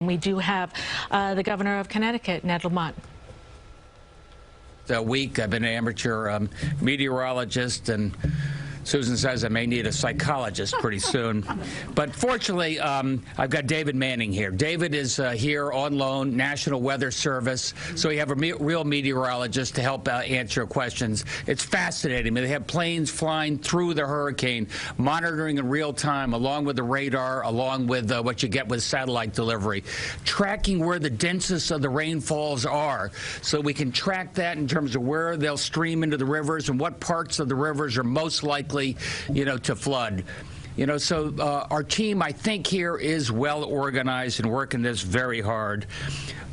We do have the governor of Connecticut, Ned Lamont. A week. I've been an amateur meteorologist, and Susan says I may need a psychologist pretty soon. But fortunately, I've got David Manning here. David is here on loan, National Weather Service. So we have a real meteorologist to help answer questions. It's fascinating. They have planes flying through the hurricane, monitoring in real time, along with the radar, along with what you get with satellite delivery, tracking where the densest of the rainfalls are. So we can track that in terms of where they'll stream into the rivers and what parts of the rivers are most likely to flood. So our team, I think, here is well organized and working this very hard.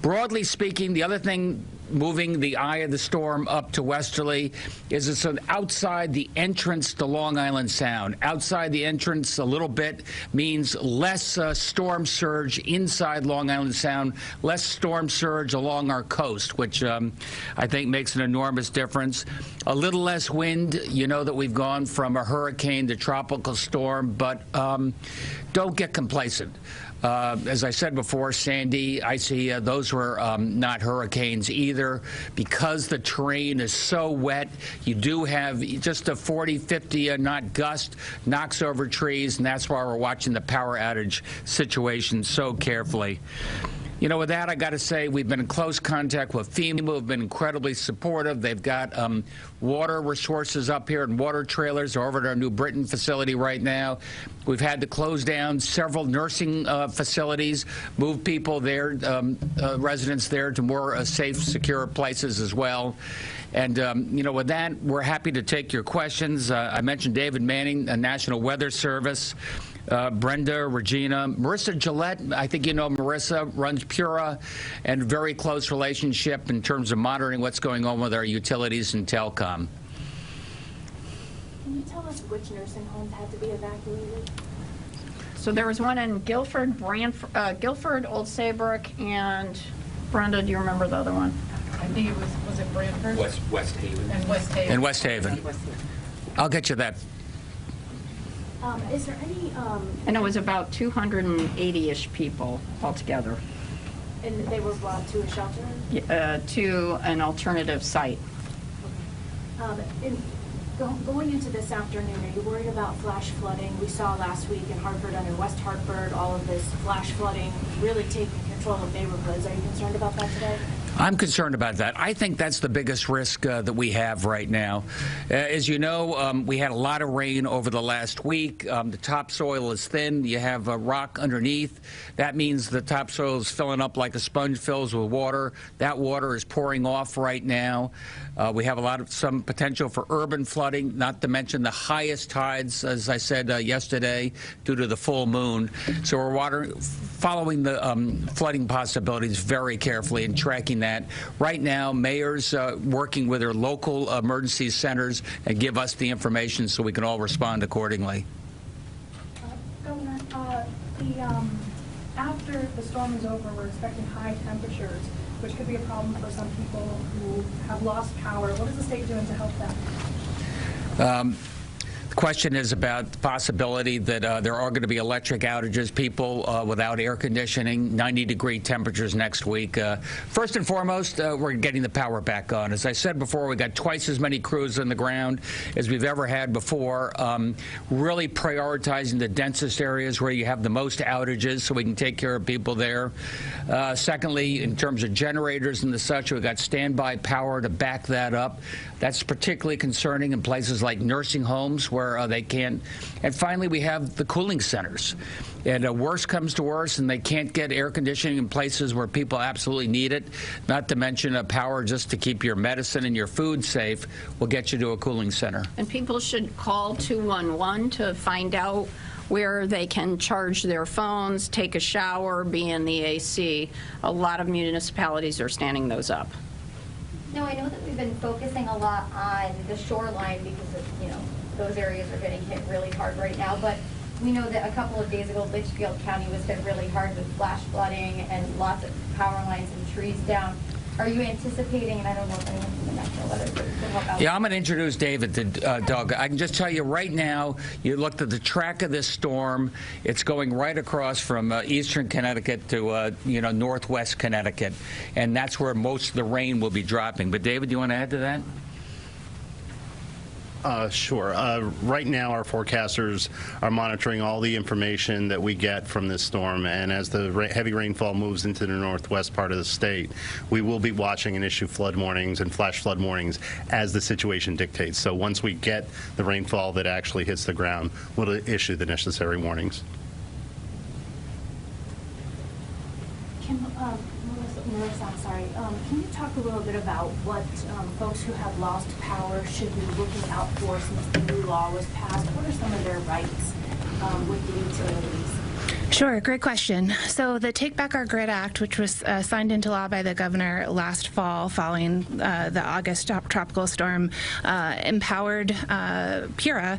Broadly speaking, the other thing moving the eye of the storm up to westerly is it's outside the entrance to Long Island Sound. Outside the entrance a little bit means less storm surge inside Long Island Sound, less storm surge along our coast, which I think makes an enormous difference. A little less wind. You know that we've gone from a hurricane to tropical storm, but don't get complacent. As I said before, Sandy, Icy, those were not hurricanes either. Because the terrain is so wet, you do have just a 40, 50 knot gust, knocks over trees, and that's why we're watching the power outage situation so carefully. With that, I got to say, we've been in close contact with FEMA, who have been incredibly supportive. They've got water resources up here and water trailers. They're over at our New Britain facility right now. We've had to close down several nursing facilities, move people there, residents there, to more safe, secure places as well. And, with that, we're happy to take your questions. I mentioned David Manning, National Weather Service. Brenda, Regina, Marissa Gillette, I think you know Marissa, runs Pura, and very close relationship in terms of monitoring what's going on with our utilities and telecom. Can you tell us which nursing homes had to be evacuated? So there was one in Guilford, Guilford, Old Saybrook, and Brenda, do you remember the other one? I think it was it Branford? West Haven. And West Haven. And West Haven. I'll get you that. Is there any... And it was about 280-ish people altogether. And they were brought to a shelter? To an alternative site. Okay. Going into this afternoon, are you worried about flash flooding? We saw last week in Hartford, under West Hartford, all of this flash flooding really taking control of neighborhoods. Are you concerned about that today? I'm concerned about that. I think that's the biggest risk that we have right now. As you know, we had a lot of rain over the last week. The topsoil is thin. You have a rock underneath. That means the topsoil is filling up like a sponge fills with water. That water is pouring off right now. We have some potential for urban flooding, not to mention the highest tides, as I said yesterday, due to the full moon. So we're following the flooding possibilities very carefully and tracking that. Right now, mayors working with their local emergency centers and give us the information so we can all respond accordingly. Governor, after the storm is over, we're expecting high temperatures, which could be a problem for some people who have lost power. What is the state doing to help them? The question is about the possibility that there are going to be electric outages, people without air conditioning, 90-degree temperatures next week. First and foremost, we're getting the power back on. As I said before, we got twice as many crews on the ground as we've ever had before, really prioritizing the densest areas where you have the most outages so we can take care of people there. Secondly, in terms of generators and the such, we've got standby power to back that up. That's particularly concerning in places like nursing homes where they can't. And finally, we have the cooling centers. And worse comes to worse, and they can't get air conditioning in places where people absolutely need it, not to mention power just to keep your medicine and your food safe will get you to a cooling center. And people should call 211 to find out where they can charge their phones, take a shower, be in the AC. A lot of municipalities are standing those up. No, I know that we've been focusing a lot on the shoreline because of, those areas are getting hit really hard right now. But we know that a couple of days ago, Litchfield County was hit really hard with flash flooding and lots of power lines and trees down. are you anticipating, and I don't know if anyone from the National Weather Service could help out? Yeah, I'm going to introduce David to Doug. I can just tell you right now, you looked at the track of this storm. It's going right across from eastern Connecticut to northwest Connecticut, and that's where most of the rain will be dropping. But David, do you want to add to that? Sure. Right now, our forecasters are monitoring all the information that we get from this storm, and as the heavy rainfall moves into the northwest part of the state, we will be watching and issue flood warnings and flash flood warnings as the situation dictates. So once we get the rainfall that actually hits the ground, we'll issue the necessary warnings. Melissa, I'm sorry. Can you talk a little bit about what folks who have lost power should be looking out for since the new law was passed? What are some of their rights with the utilities? Sure, great question. So the Take Back Our Grid Act, which was signed into law by the governor last fall following the August tropical storm, empowered PURA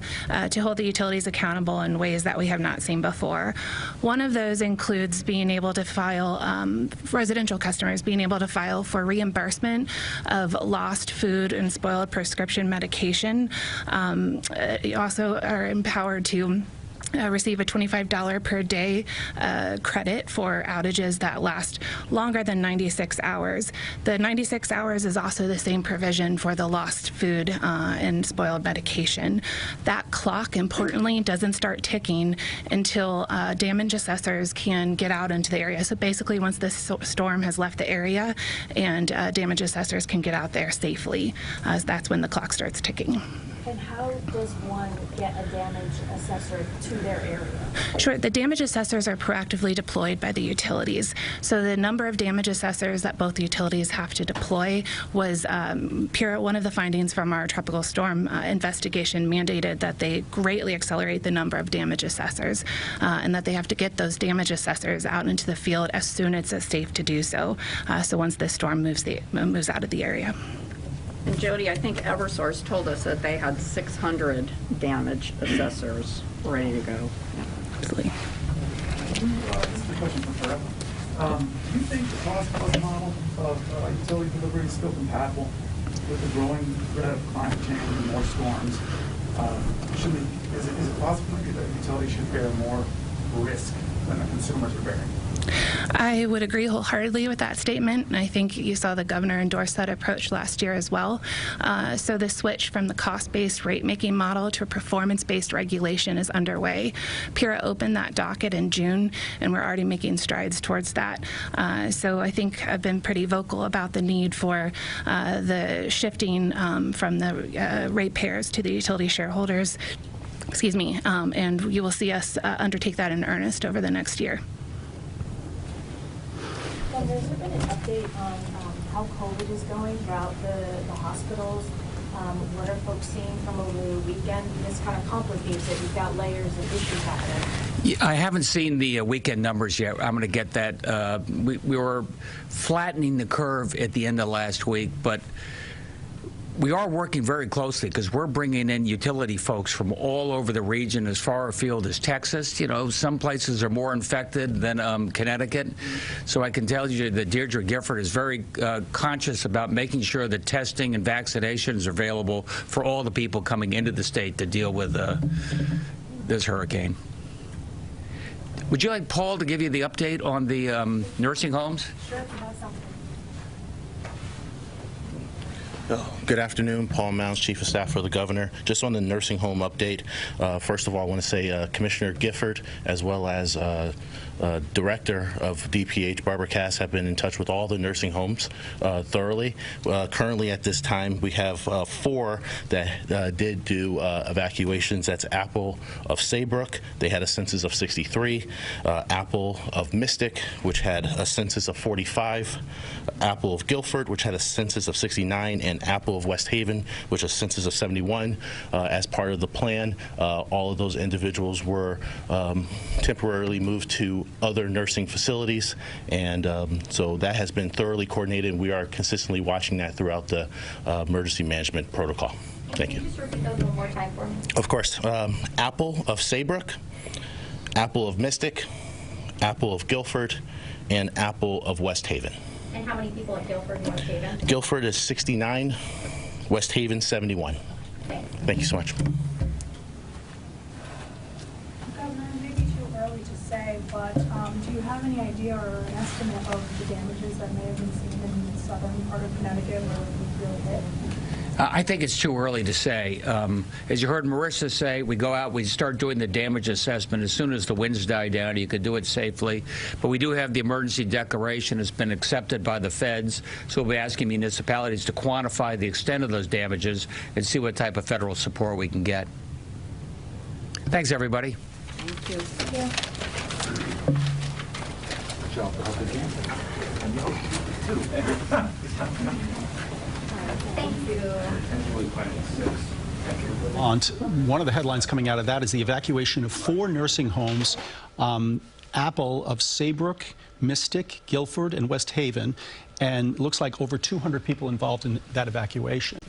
to hold the utilities accountable in ways that we have not seen before. One of those includes being able to file, residential customers being able to file for reimbursement of lost food and spoiled prescription medication. You also are empowered to receive a $25 per day credit for outages that last longer than 96 hours. The 96 hours is also the same provision for the lost food and spoiled medication. That clock, importantly, doesn't start ticking until damage assessors can get out into the area. So basically, once the storm has left the area and damage assessors can get out there safely, that's when the clock starts ticking. And how does one get a damage assessor to their area? Sure. The damage assessors are proactively deployed by the utilities. So the number of damage assessors that both utilities have to deploy was one of the findings from our tropical storm investigation mandated that they greatly accelerate the number of damage assessors and that they have to get those damage assessors out into the field as soon as it's safe to do so. So once the storm moves out of the area. And Jody, I think Eversource told us that they had 600 damage assessors ready to go. Absolutely. This is a question for Trevor. Do you think the cost-plus model of utility delivery is still compatible with the growing threat of climate change and more storms? Is it possible that utilities should bear more risk than the consumers are bearing? I would agree wholeheartedly with that statement, and I think you saw the governor endorse that approach last year as well. So the switch from the cost-based rate-making model to a performance-based regulation is underway. PURA opened that docket in June, and we're already making strides towards that. So I think I've been pretty vocal about the need for the shifting from the ratepayers to the utility shareholders. Excuse me, and you will see us undertake that in earnest over the next year. And there's been an update on how COVID is going throughout the hospitals. What are folks seeing from over the weekend? This kind of complicates it. We've got layers of issues happening. I haven't seen the weekend numbers yet. I'm going to get that. We were flattening the curve at the end of last week, but we are working very closely because we're bringing in utility folks from all over the region, as far afield as Texas. You know, some places are more infected than Connecticut. So I can tell you that Deirdre Gifford is very conscious about making sure that testing and vaccinations are available for all the people coming into the state to deal with this hurricane. Would you like Paul to give you the update on the nursing homes? Sure, if you have something. Good afternoon, Paul Mounds, Chief of Staff for the Governor. Just on the nursing home update, first of all, I want to say Commissioner Gifford, as well as Director of DPH, Barbara Cass, have been in touch with all the nursing homes thoroughly. Currently, at this time, we have 4 that did do evacuations. That's Apple of Saybrook. They had a census of 63. Apple of Mystic, which had a census of 45. Apple of Guilford, which had a census of 69, and Apple of West Haven, which has a census of 71. As part of the plan, all of those individuals were temporarily moved to other nursing facilities, and so that has been thoroughly coordinated, and we are consistently watching that throughout the emergency management protocol. Thank you. Can you just repeat those one more time for me? Of course. Apple of Saybrook, Apple of Mystic, Apple of Guilford, and Apple of West Haven. And how many people at Guilford and West Haven? Guilford is 69, West Haven 71. Thanks. Thank you so much. Governor, it may be too early to say, but do you have any idea or an estimate of the damages that may have been seen in the southern part of Connecticut where it really hit? I think it's too early to say. As you heard Marissa say, we go out, we start doing the damage assessment as soon as the winds die down. You could do it safely. But we do have the emergency declaration. It's been accepted by the feds. So we'll be asking municipalities to quantify the extent of those damages and see what type of federal support we can get. Thanks, everybody. Thank you. One of the headlines coming out of that is the evacuation of 4 nursing homes, Apple of Saybrook, Mystic, Guilford, and West Haven, and looks like over 200 people involved in that evacuation.